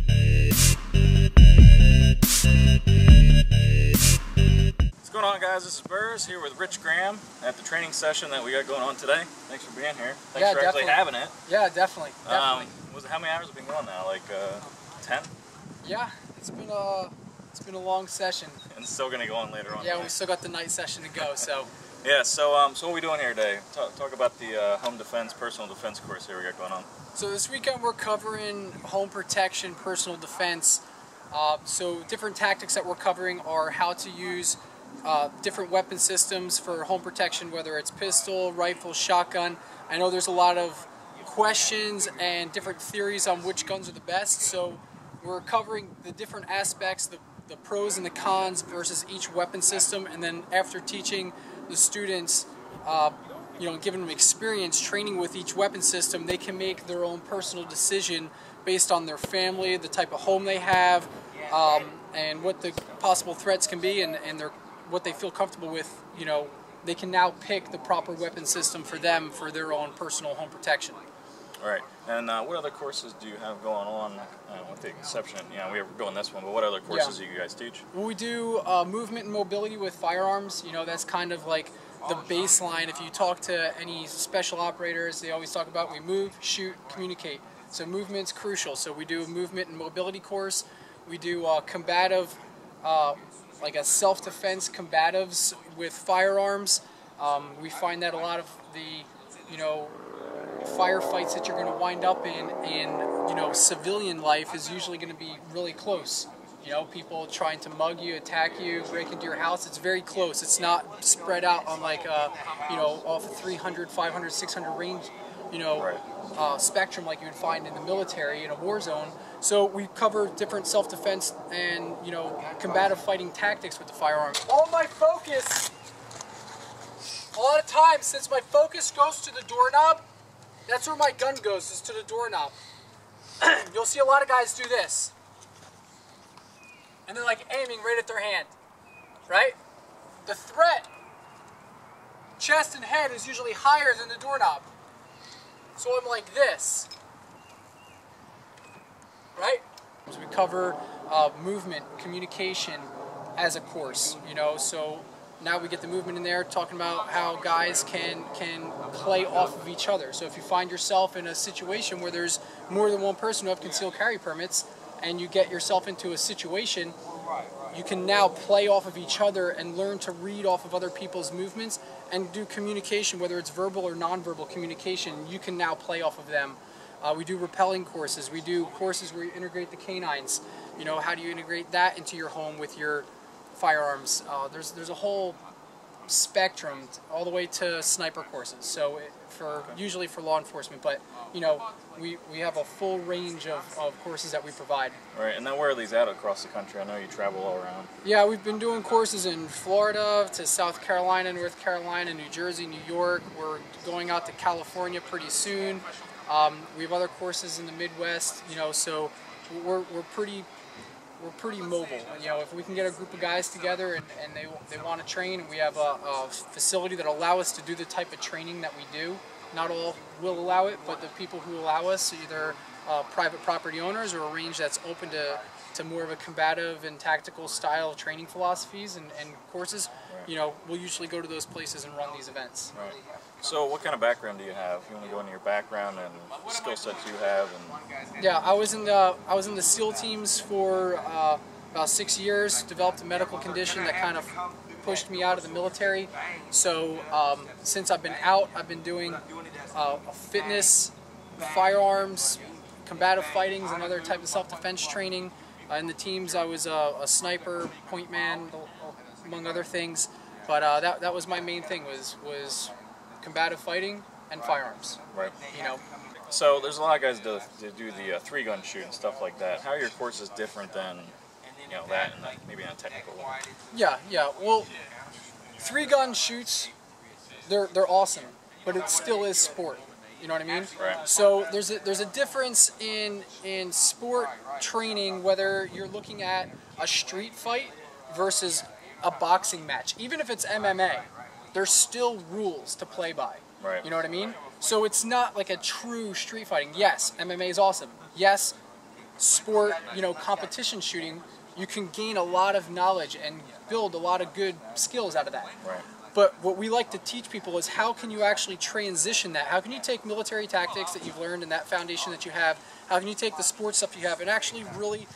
What's going on, guys? This is Burrs here with Rich Graham at the training session that we got going on today. Thanks for being here. Thanks for actually having it. Yeah, definitely. How many hours have been going now? Like 10? Yeah, it's been a long session. And it's still gonna go on later on. Yeah, we still got the night session to go. So. Yeah. So what are we doing here today? Talk about the home defense, personal defense course here we got going on. So this weekend we're covering home protection, personal defense. So different tactics that we're covering are how to use different weapon systems for home protection, whether it's pistol, rifle, shotgun. I know there's a lot of questions and different theories on which guns are the best, so we're covering the different aspects, the pros and the cons versus each weapon system, and then after teaching the students, giving them experience training with each weapon system, they can make their own personal decision based on their family, the type of home they have, and what the possible threats can be, and what they feel comfortable with. They can now pick the proper weapon system for them for their own personal home protection. All right. And what other courses do you have going on, with the exception, we're doing this one, but what other courses do you guys teach? Well, we do movement and mobility with firearms. That's kind of like the baseline. If you talk to any special operators, they always talk about we move, shoot, communicate. So movement's crucial. So we do a movement and mobility course. We do combative, like a self-defense combatives with firearms. We find that a lot of the, firefights that you're going to wind up in civilian life is usually going to be really close. People trying to mug you, attack you, break into your house. It's very close. It's not spread out on like off a 300, 500, 600 range, spectrum like you would find in the military in a war zone. So we cover different self-defense and combative fighting tactics with the firearm. All my focus, a lot of times, since my focus goes to the doorknob, that's where my gun goes, is to the doorknob. You'll see a lot of guys do this. And they're like aiming right at their hand, right? The threat, chest and head, is usually higher than the doorknob. So I'm like this, right? So we cover movement, communication as a course, so now we get the movement in there, talking about how guys can play off of each other. So if you find yourself in a situation where there's more than one person who have concealed carry permits, and you get yourself into a situation, you can now play off of each other and learn to read off of other people's movements and do communication, whether it's verbal or nonverbal communication. You can now play off of them. We do rappelling courses. We do courses where you integrate the canines. How do you integrate that into your home with your firearms? There's a whole spectrum all the way to sniper courses. So usually for law enforcement, but we have a full range of courses that we provide. All right, and then where are these at across the country? I know you travel all around. Yeah, we've been doing courses in Florida to South Carolina, North Carolina, New Jersey, New York. We're going out to California pretty soon. We have other courses in the Midwest, so we're pretty mobile. If we can get a group of guys together and they want to train, and we have a facility that allow us to do the type of training that we do. Not all will allow it, but the people who allow us, either private property owners or a range that's open to more of a combative and tactical style of training philosophies and courses, we'll usually go to those places and run these events. Right. So what kind of background do you have? You want to go into your background and skill sets you have? Yeah, I was in the SEAL teams for about 6 years. Developed a medical condition that kind of pushed me out of the military. So since I've been out, I've been doing fitness, firearms, combative fightings, and other type of self-defense training. In the teams, I was a sniper, point man, among other things. But that was my main thing, was combative fighting and firearms. Right. So there's a lot of guys that do the 3-gun shoot and stuff like that. How are your courses different than that and maybe not technical one? Yeah. Well, 3-gun shoots, they're awesome, but it still is sport. You know what I mean? Right. So there's a difference in sport training, whether you're looking at a street fight versus a boxing match. Even if it's MMA, there's still rules to play by. Right. You know what I mean? So it's not like a true street fighting. Yes, MMA is awesome. Yes, sport, you know, competition shooting, you can gain a lot of knowledge and build a lot of good skills out of that. Right. But what we like to teach people is how can you actually transition that? How can you take military tactics that you've learned and that foundation that you have, how can you take the sports stuff you have and actually really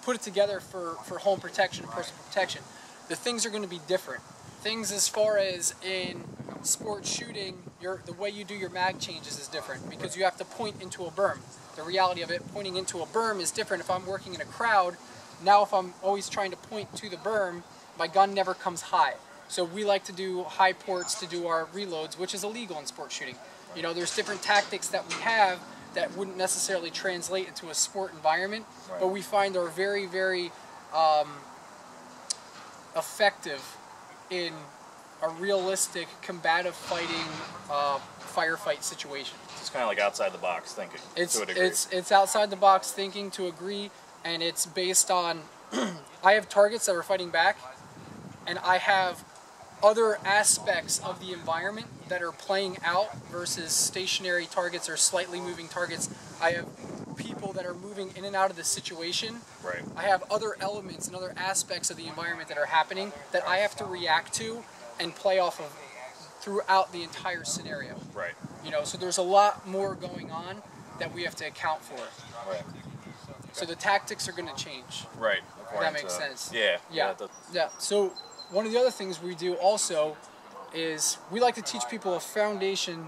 put it together for home protection and personal protection? The things are going to be different. Things as far as in sport shooting, the way you do your mag changes is different because you have to point into a berm. The reality of it, pointing into a berm is different if I'm working in a crowd. Now if I'm always trying to point to the berm, my gun never comes high. So we like to do high ports to do our reloads, which is illegal in sport shooting. You know, there's different tactics that we have that wouldn't necessarily translate into a sport environment, but we find are very, very effective in a realistic, combative fighting firefight situation. It's kind of like outside the box thinking to a degree. It's outside the box thinking to agree, and it's based on, I have targets that are fighting back, and I have other aspects of the environment that are playing out versus stationary targets or slightly moving targets. I have people that are moving in and out of the situation. Right. I have other elements and other aspects of the environment that are happening that I have to react to and play off of throughout the entire scenario. Right. You know, so there's a lot more going on that we have to account for. Right. So the tactics are going to change. Right. If that makes sense. Yeah. Yeah. So one of the other things we do also is we like to teach people a foundation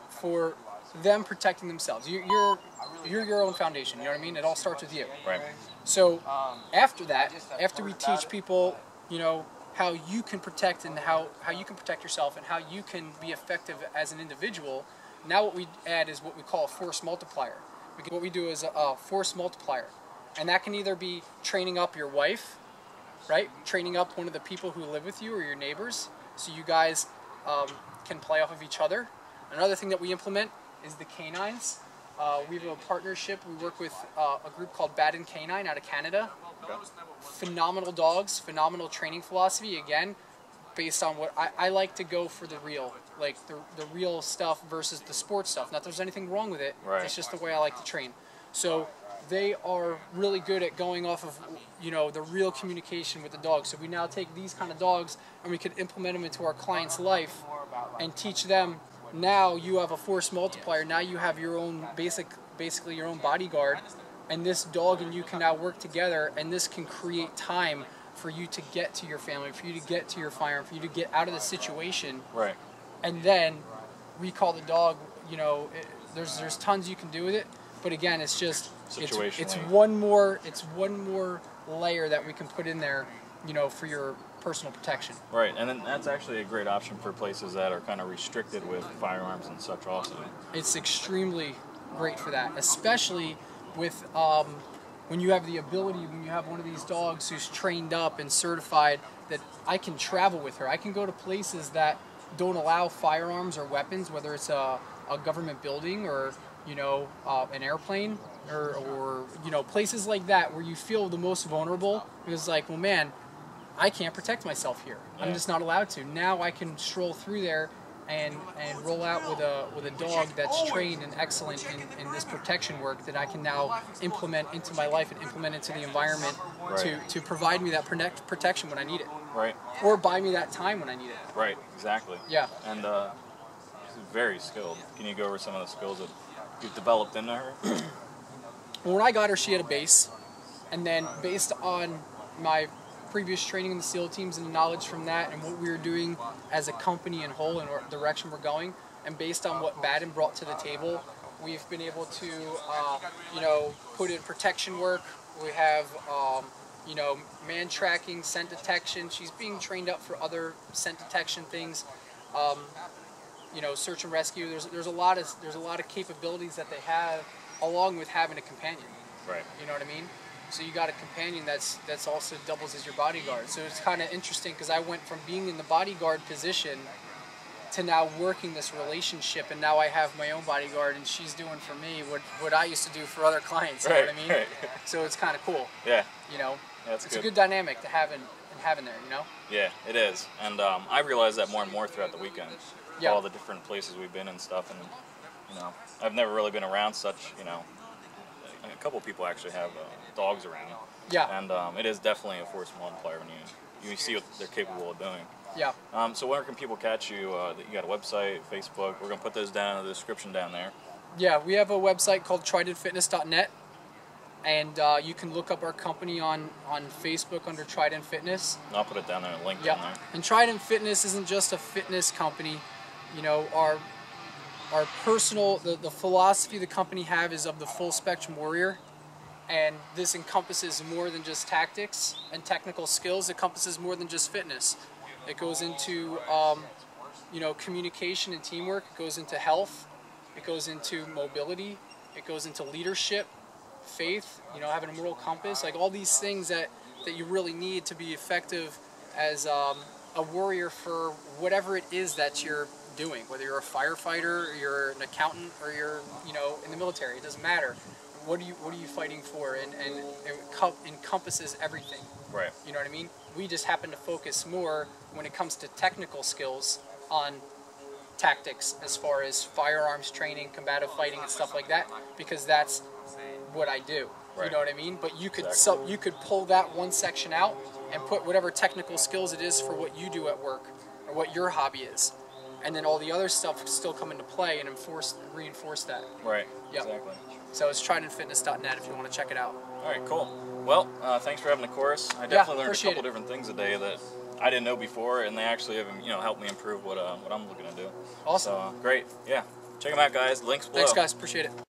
for them protecting themselves. You're your own foundation. You know what I mean? It all starts with you. Right. So after that, after we teach people, you know, how you can protect and how you can protect yourself and how you can be effective as an individual, now what we add is what we call a force multiplier. What we do is a force multiplier. And that can either be training up your wife, right? Training up one of the people who live with you or your neighbors so you guys can play off of each other. Another thing that we implement is the canines. We have a partnership. We work with a group called Canine out of Canada. Phenomenal dogs, phenomenal training philosophy. Again, based on what I like to go for the real, like the real stuff versus the sports stuff. Not that there's anything wrong with it. Right. It's just the way I like to train. So they are really good at going off of, you know, the real communication with the dogs. So we now take these kind of dogs and we could implement them into our client's life and teach them. Now you have a force multiplier. Now you have your own basically your own bodyguard, and this dog and you can now work together, and this can create time for you to get to your family, for you to get to your firearm, for you to get out of the situation. Right. And then we call the dog. You know, there's tons you can do with it, but again, it's just it's one more layer that we can put in there, you know, for your personal protection. Right, and then that's actually a great option for places that are kind of restricted with firearms and such also. It's extremely great for that, especially with when you have the ability, when you have one of these dogs who's trained up and certified that I can travel with her. I can go to places that don't allow firearms or weapons, whether it's a government building or, you know, an airplane or you know, places like that where you feel the most vulnerable. Because like, well, man, I can't protect myself here. I'm just not allowed to. Now I can stroll through there and roll out with a dog that's trained and excellent in this protection work that I can now implement into my life and implement into the environment to provide me that protection when I need it. Right. Or buy me that time when I need it. Right, exactly. Yeah. And she's very skilled. Can you go over some of the skills that you've developed into her? Well, when I got her, she had a base. And then based on my previous training in the SEAL teams and the knowledge from that and what we were doing as a company in whole and what direction we're going, and based on what Baden brought to the table, we've been able to, you know, put in protection work. We have, you know, man tracking, scent detection. She's being trained up for other scent detection things. You know, search and rescue. There's a lot of capabilities that they have, along with having a companion. Right. You know what I mean? So you got a companion that's also doubles as your bodyguard. So it's kind of interesting because I went from being in the bodyguard position to now working this relationship, and now I have my own bodyguard, and she's doing for me what I used to do for other clients. You know what I mean? Right. So it's kind of cool. Yeah. You know, it's a good dynamic to have in there. You know. Yeah, it is, and I realize that more and more throughout the weekend. Yeah. All the different places we've been and stuff, and you know, I've never really been around such, you know, a couple people actually have dogs around. Yeah. And it is definitely a force multiplier when you see what they're capable of doing. Yeah. So where can people catch you? You got a website, Facebook. We're gonna put those down in the description down there. Yeah, we have a website called tridentfitness.net, and you can look up our company on Facebook under Trident Fitness. I'll put it down there, a link down there. And Trident Fitness isn't just a fitness company. You know, our personal, the philosophy the company have is of the full spectrum warrior, and this encompasses more than just tactics and technical skills. It encompasses more than just fitness. It goes into you know, communication and teamwork. It goes into health. It goes into mobility. It goes into leadership, faith, you know, having a moral compass, like all these things that you really need to be effective as a warrior for whatever it is that you're doing, whether you're a firefighter, or you're an accountant, or you're, you know, in the military. It doesn't matter. What are you fighting for? And it encompasses everything. Right. You know what I mean? We just happen to focus more when it comes to technical skills on tactics, as far as firearms training, combative fighting, and stuff like that, because that's what I do. Right. You know what I mean? But you could Exactly. you could pull that one section out and put whatever technical skills it is for what you do at work or what your hobby is, and then all the other stuff still come into play and reinforce that. Right. Yep. Exactly. So it's tridentfitness.net if you want to check it out. All right. Cool. Well, thanks for having the course. I definitely learned a appreciate couple different things today that I didn't know before, and they actually have, you know, helped me improve what I'm looking to do. Awesome. So great. Yeah. Check them out, guys. Links below. Thanks, guys. Appreciate it.